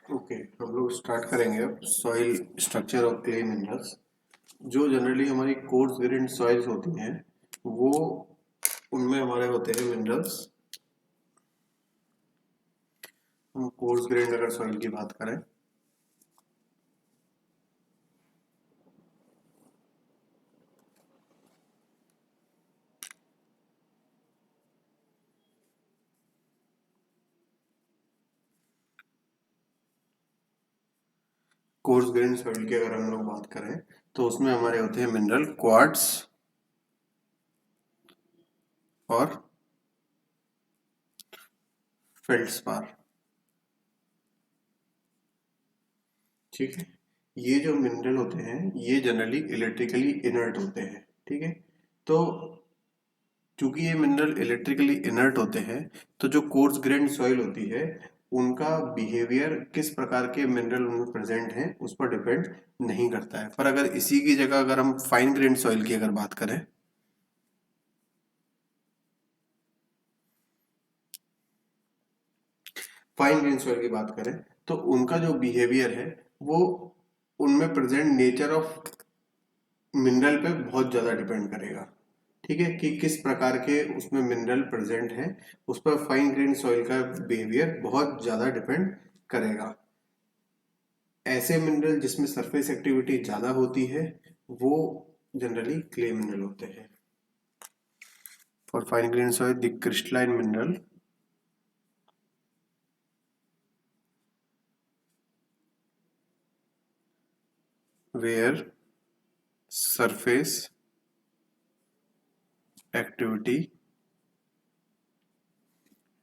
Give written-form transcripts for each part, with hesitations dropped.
Okay, हम लोग start करेंगे अब soil structure of clay minerals. जो जनरली हमारी कोर्स ग्रेन्ड सॉइल्स होती हैं वो उनमें हमारे होते हैं मिनरल्स। हम कोर्स ग्रेन्ड अगर सॉइल की बात करें कोर्स ग्रेन्ड सॉइल की अगर हम लोग बात करें तो उसमें हमारे होते हैं मिनरल क्वार्ट्स और फेल्ड्स्पार। ठीक है, ये जो मिनरल होते हैं ये जनरली इलेक्ट्रिकली इनर्ट होते हैं। ठीक है, तो चूंकि ये मिनरल इलेक्ट्रिकली इनर्ट होते हैं तो जो कोर्स ग्रेन्ड सॉइल होती है उनका बिहेवियर किस प्रकार के मिनरल उनमें प्रेजेंट हैं उस पर डिपेंड नहीं करता है। पर अगर इसी की जगह अगर हम फाइन ग्रेन्ड सॉइल की अगर बात करें फाइन ग्रेन सॉइल की बात करें तो उनका जो बिहेवियर है वो उनमें प्रेजेंट नेचर ऑफ मिनरल पे बहुत ज़्यादा डिपेंड करेगा। ठीक है, कि किस प्रकार के उसमें मिनरल प्रेजेंट है उस पर फाइन ग्रेन सॉइल का बिहेवियर बहुत ज़्यादा डिपेंड करेगा। ऐसे मिनरल जिसमें सरफेस एक्टिविटी ज़्यादा होती है वो जनरली क्ले मिनरल होते हैं। For fine grain soil the crystalline mineral where surface activity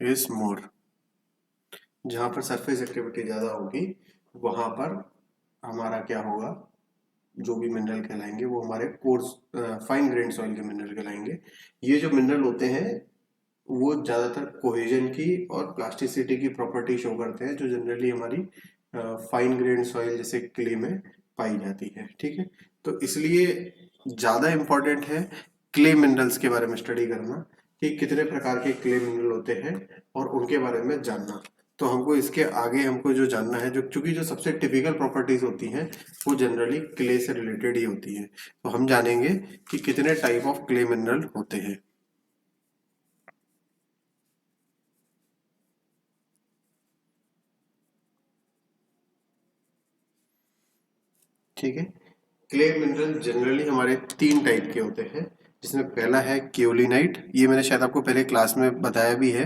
is more। जहां पर सरफेस एक्टिविटी ज़्यादा होगी वहां पर हमारा क्या होगा, जो भी मिनरल कहलाएंगे वो हमारे कोर्स फाइन ग्रेन सॉइल के मिनरल कहलाएंगे। ये जो मिनरल होते हैं वो ज़्यादातर कोहेजन की और प्लास्टिसिटी की प्रॉपर्टी शो करते हैं जो जनरली हमारी फाइन ग्रेन सॉइल जैसे क्ले में पाई जाती है। ठीक है, तो इसलिए ज़्यादा इम्पोर्टेंट है क्ले मिनरल्स के बारे में स्टडी करना कि कितने प्रकार के क्ले मिनरल होते हैं और उनके बारे में जानना। तो हमको इसके आगे हमको जो जानना है, जो चूंकि जो सबसे टिपिकल प्रॉपर्टीज होती हैं वो जनरली क्ले से रिलेटेड ही होती है, तो हम जानेंगे कि कितने टाइप ऑफ क्ले मिनरल होते हैं। ठीक है, क्ले मिनरल जनरली हमारे तीन टाइप के होते हैं जिसमें पहला है केओलिनाइट। ये मैंने शायद आपको पहले क्लास में बताया भी है।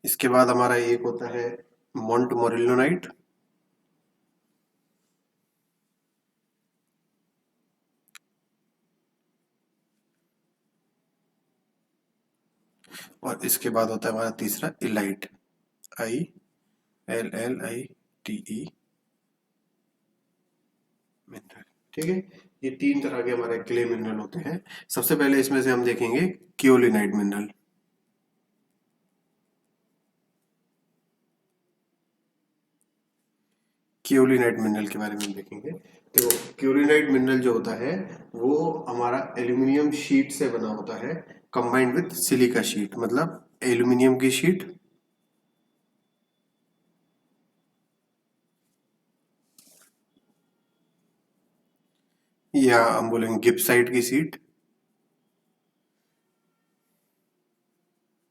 इसके बाद हमारा एक होता है मोंट मोरिलोनाइट। और इसके बाद होता है हमारा तीसरा इलाइट, ILLITE मिनरल। ठीक है, ये तीन तरह के हमारे क्ले मिनरल होते हैं। सबसे पहले इसमें से हम देखेंगे केओलिनाइट मिनरल। केओलिनाइट मिनरल के बारे में हम देखेंगे। देखो, केओलिनाइट मिनरल जो होता है वो हमारा एल्यूमिनियम शीट से बना होता है कंबाइंड विद सिलिका शीट, मतलब एल्यूमिनियम की शीट या हम बोलेंगे गिप्साइट की शीट,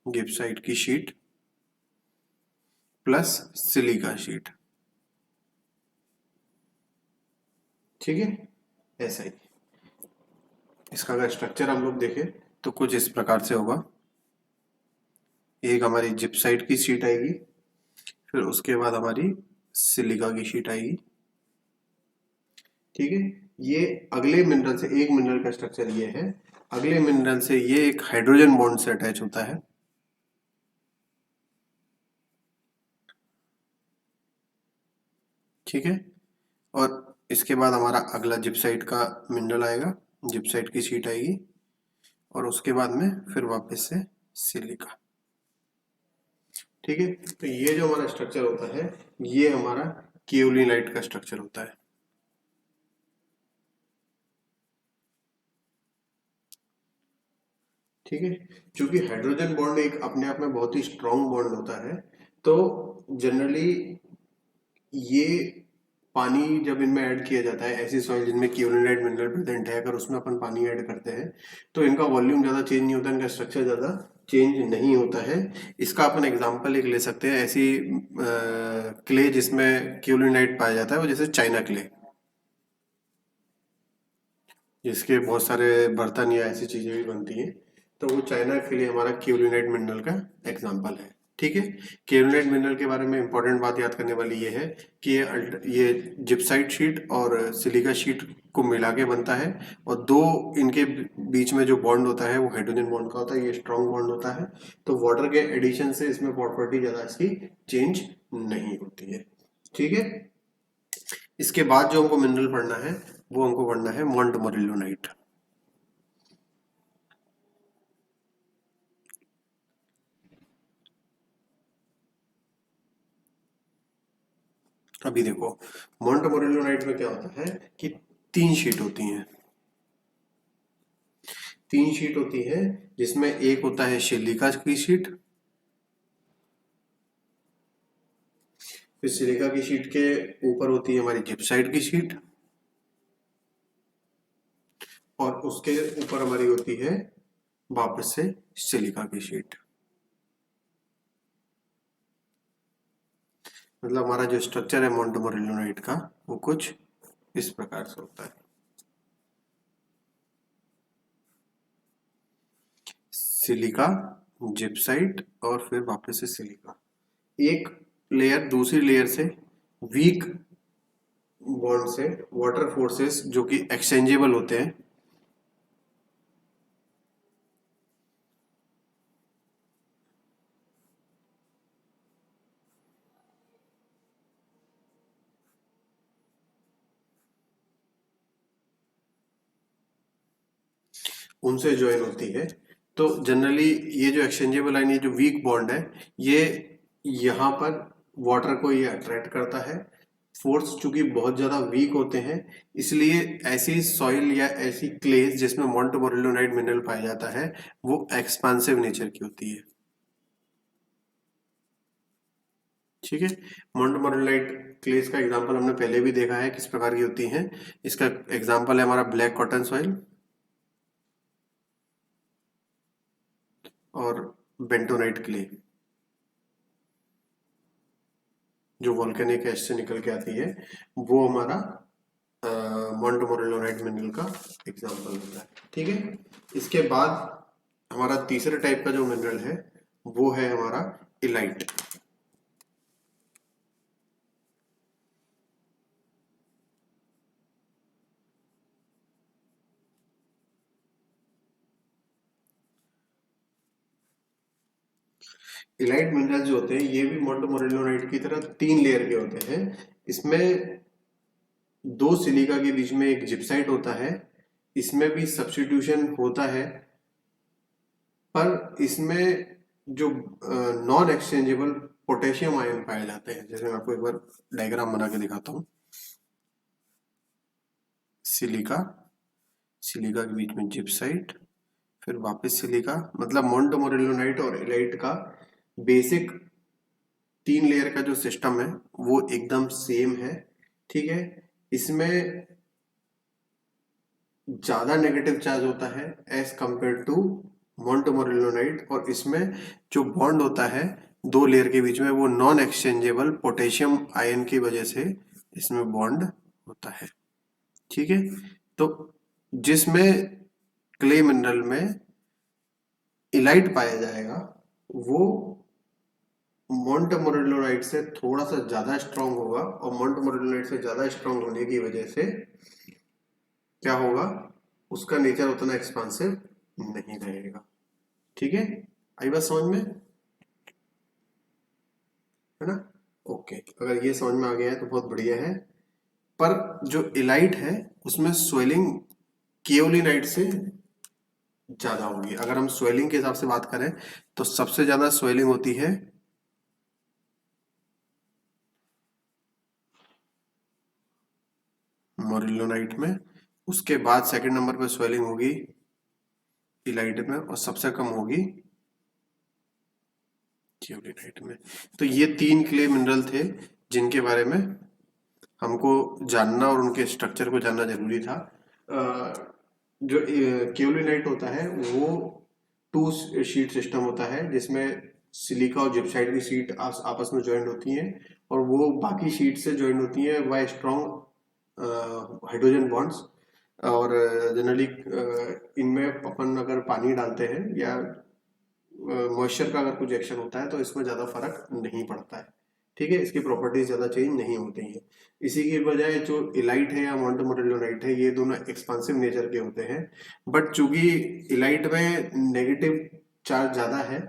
गिप्साइट की शीट प्लस सिलिका शीट। ठीक है, ऐसा ही इसका अगर स्ट्रक्चर हम लोग देखें तो कुछ इस प्रकार से होगा। एक हमारी जिप्साइट की शीट आएगी, फिर उसके बाद हमारी सिलिका की शीट आएगी। ठीक है, ये अगले मिनरल से, एक मिनरल का स्ट्रक्चर ये है, अगले मिनरल से ये एक हाइड्रोजन बॉन्ड से अटैच होता है। ठीक है, और इसके बाद हमारा अगला जिप्साइट का मिनरल आएगा, जिप्साइट की शीट आएगी, और उसके बाद में फिर वापस से सिलिका। ठीक है, तो ये जो हमारा स्ट्रक्चर होता है ये हमारा केओलिनाइट का स्ट्रक्चर होता है। ठीक है, क्योंकि हाइड्रोजन बॉन्ड एक अपने आप में बहुत ही स्ट्रांग बॉन्ड होता है, तो जनरली ये पानी जब इनमें ऐड किया जाता है, ऐसी सॉइल जिनमें क्योलिनाइट मिनरल प्रेजेंट है, अगर उसमें अपन पानी ऐड करते हैं तो इनका वॉल्यूम ज़्यादा चेंज नहीं होता, इनका स्ट्रक्चर ज़्यादा चेंज नहीं होता है। इसका अपन एग्जांपल एक ले सकते हैं, ऐसी क्ले जिसमें क्योलिनाइट पाया जाता है, वो जैसे चाइना क्ले, जिसके बहुत सारे बर्तन या ऐसी चीजें भी बनती हैं, तो वो चाइना के लिए हमारा केओलिनाइट मिनरल का एग्जांपल है। ठीक है, केओलिनाइट मिनरल के बारे में इंपॉर्टेंट बात याद करने वाली ये है कि ये जिप्साइट शीट और सिलिका शीट को मिला के बनता है, और दो इनके बीच में जो बॉन्ड होता है वो हाइड्रोजन बॉन्ड का होता है, ये स्ट्रॉन्ग बॉन्ड होता है, तो वाटर के एडिशन से इसमें प्रॉपर्टी ज़्यादा इसकी चेंज नहीं होती है। ठीक है, इसके बाद जो हमको मिनरल पढ़ना है वो हमको पढ़ना है मोंटमोरिलोनाइट। अभी देखो, मोंटमोरिलोनाइट में क्या होता है कि तीन शीट होती हैं, तीन शीट होती है, जिसमें एक होता है सिलिका की शीट, फिर सिलिका की शीट के ऊपर होती है हमारी जिप्साइट की शीट, और उसके ऊपर हमारी होती है वापस से सिलिका की शीट। मतलब हमारा जो स्ट्रक्चर है मोंटमोरिलोनाइट का वो कुछ इस प्रकार से होता है। सिलिका, जिप्साइट और फिर वापस से सिलिका, एक लेयर दूसरी लेयर से वीक बॉन्ड से वाटर फोर्सेस जो कि एक्सचेंजेबल होते हैं, उनसे ज्वाइन होती है। तो जनरली ये जो एक्सचेंजेबल लाइन, ये जो वीक बॉन्ड है, ये यहाँ पर वाटर को ये अट्रैक्ट करता है। फोर्स चूंकि बहुत ज्यादा वीक होते हैं, इसलिए ऐसी सॉइल या ऐसी क्लेस जिसमें मोंटमोरिलोनाइट मिनरल पाया जाता है वो एक्सपांसिव नेचर की होती है। ठीक है, मोंटमोरिलोनाइट क्लेस का एग्जांपल हमने पहले भी देखा है किस प्रकार की होती हैं। इसका एग्जांपल है हमारा ब्लैक कॉटन सॉइल और बेंटोनाइट क्ले, जो वोल्केनिक एश से निकल के आती है, वो हमारा मोंटमोरिलोनाइट मिनरल का एग्जांपल होता है। ठीक है, इसके बाद हमारा तीसरे टाइप का जो मिनरल है वो है हमारा इलाइट। इलाइट मिनरल जो होते हैं ये भी मोंटमोरिलोनाइट की तरह तीन लेयर के होते हैं। इसमें दो सिलिका के बीच में एक जिप्साइट होता है, इसमें भी सब्स्टिट्यूशन होता है, पर इसमें जो नॉन एक्सचेंजेबल पोटेशियम आयन पाए जाते हैं, जैसे मैं आपको एक बार डायग्राम बना के दिखाता हूँ। सिलिका, सिलिका के बीच में जिप्साइट, फिर वापस सिलिका, मतलब मोंटमोरिलोनाइट और इलाइट का बेसिक तीन लेयर का जो सिस्टम है वो एकदम सेम है। ठीक है, इसमें ज्यादा नेगेटिव चार्ज होता है एज कंपेयर टू मोंटमोरिलोनाइट, और इसमें जो बॉन्ड होता है दो लेयर के बीच में वो नॉन एक्सचेंजेबल पोटेशियम आयन की वजह से इसमें बॉन्ड होता है। ठीक है, तो जिसमें क्ले मिनरल में इलाइट पाया जाएगा वो मोंटमोरिलोनाइट से थोड़ा सा ज्यादा स्ट्रांग होगा, और मोंटमोरिलोनाइट से ज्यादा स्ट्रांग होने की वजह से क्या होगा, उसका नेचर उतना एक्सपांसिव नहीं रहेगा। ठीक है, आई बात समझ में, है ना? ओके, अगर ये समझ में आ गया है तो बहुत बढ़िया है। पर जो इलाइट है उसमें स्वेलिंग केओलिनाइट से ज्यादा होगी। अगर हम स्वेलिंग के हिसाब से बात करें तो सबसे ज्यादा स्वेलिंग होती है मोरिलोनाइट में, उसके बाद सेकंड नंबर पे स्वेलिंग होगी इलाइट में और सबसे कम होगी केओलिनाइट में। तो ये 3 क्ले मिनरल थे जिनके बारे में हमको जानना और उनके स्ट्रक्चर को जानना जरूरी था। जो केओलिनाइट होता है वो 2 शीट सिस्टम होता है जिसमें सिलिका और जिप्साइड की शीट आपस में ज्वाइंट होती हैं और वो बाकी शीट से ज्वाइंट होती हैं बाय स्ट्रॉन्ग हाइड्रोजन बॉन्ड्स। और जनरली इनमें अपन अगर पानी डालते हैं या मॉइस्चर का अगर कुछ एक्शन होता है तो इसमें ज़्यादा फर्क नहीं पड़ता है। ठीक है, इसकी प्रॉपर्टीज ज़्यादा चेंज नहीं होती हैं। इसी की बजाय जो इलाइट है या मोंटमोरेलियोनाइट है ये दोनों एक्सपांसिव नेचर के होते हैं। बट चूंकि इलाइट में नेगेटिव चार्ज ज़्यादा है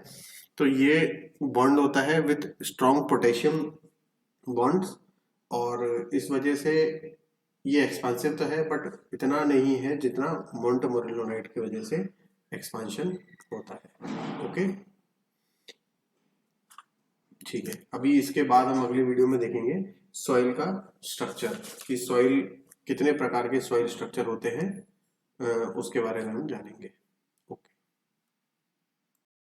तो ये बॉन्ड होता है विथ स्ट्रॉन्ग पोटेशियम बॉन्ड्स और इस वजह से ये एक्सपांसिव तो है बट इतना नहीं है जितना मोंटमोरेलियोनाइट की वजह से एक्सपांशन होता है। ओके, ठीक है। अभी इसके बाद हम अगली वीडियो में देखेंगे सॉइल का स्ट्रक्चर, कि सॉइल कितने प्रकार के सॉइल स्ट्रक्चर होते हैं उसके बारे में हम जानेंगे।